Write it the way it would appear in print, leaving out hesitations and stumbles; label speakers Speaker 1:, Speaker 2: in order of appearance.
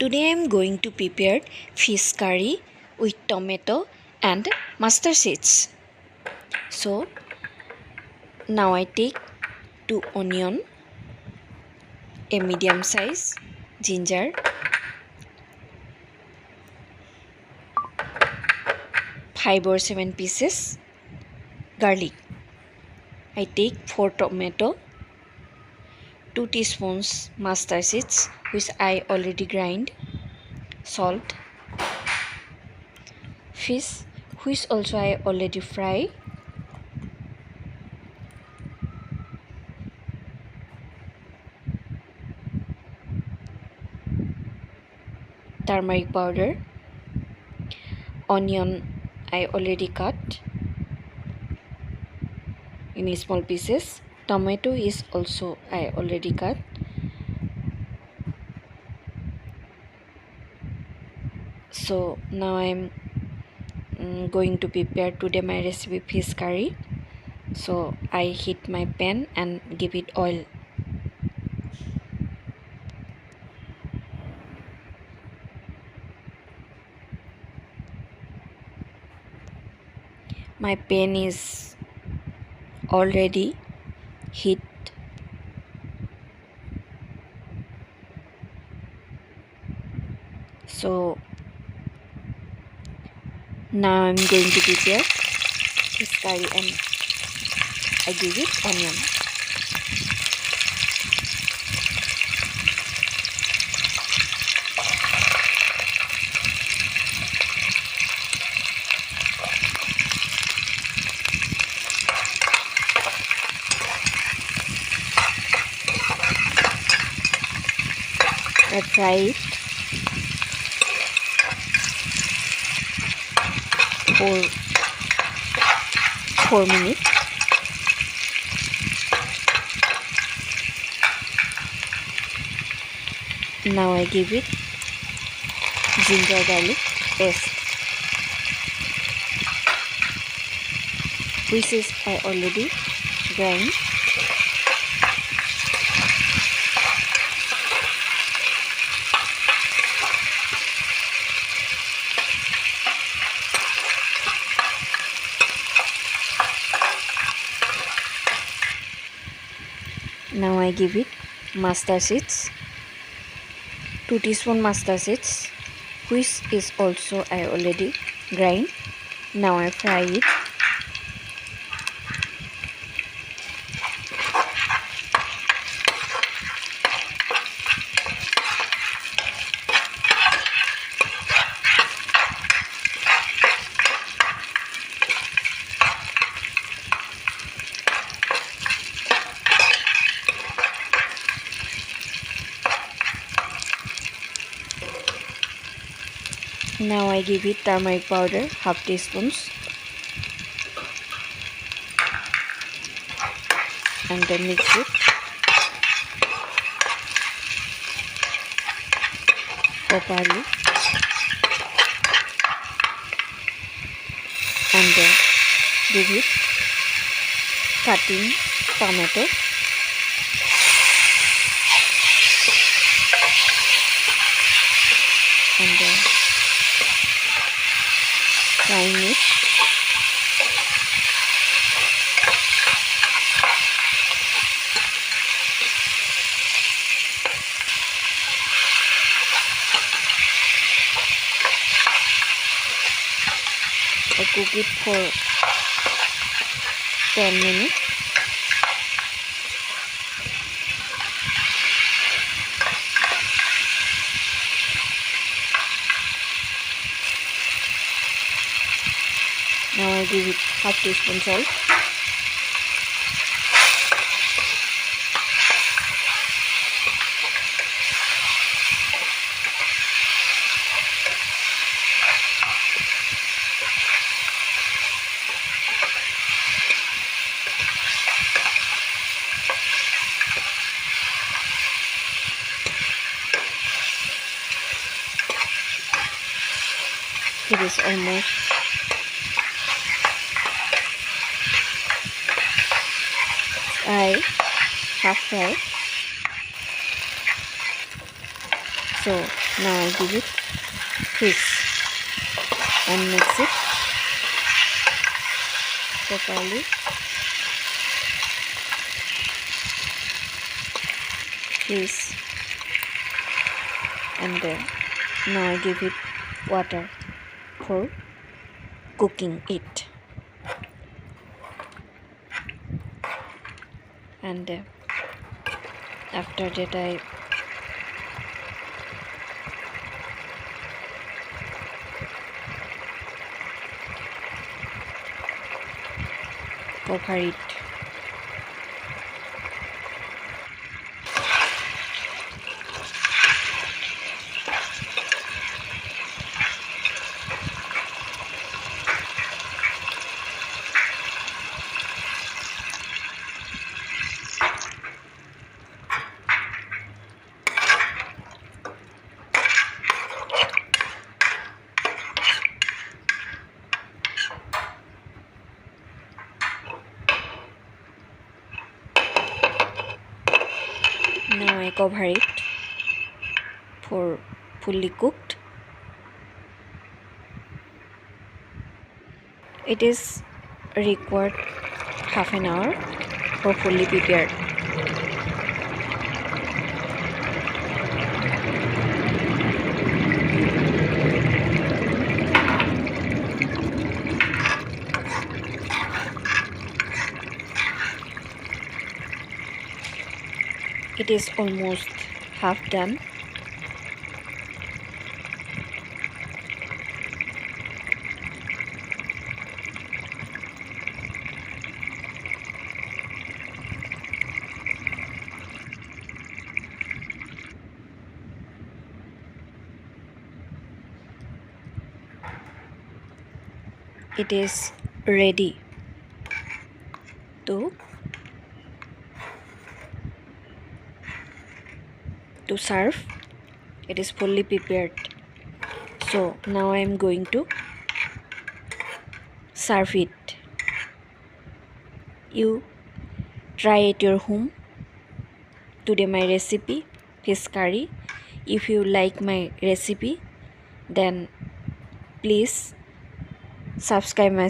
Speaker 1: Today I am going to prepare fish curry with tomato and mustard seeds. So now I take 2 onion, a medium size ginger, 5 or 7 pieces garlic. I take 4 tomato, 2 teaspoons mustard seeds which I already grind, salt, fish which also I already fry, turmeric powder, onion I already cut in small pieces, tomato is also I already cut. So now I'm going to prepare today my recipe fish curry. So I heat my pan and give it oil. My pan is already heat. So now I'm going to prepare fish curry and I give it onion. I fry it for 4 minutes. Now I give it ginger garlic paste, which is I already grind. Now I give it mustard seeds, 2 teaspoon mustard seeds, which is also I already grind. Now I fry it. Now I give it turmeric powder, half teaspoons, and then mix it. Properly, and then give it cutting tomato, and then frying it. I cook it for 10 minutes. Now I give it half teaspoon salt. It is almost half fried. So Now I give it fish and mix it properly. Fish and now I give it water for cooking it. And after that I cover it. Now I cover it for fully cooked. It is required half an hour for fully prepared. It is almost half done. It is ready to serve. It is fully prepared. So now I am going to serve it. You try at your home. Today my recipe fish curry. If you like my recipe, then please subscribe my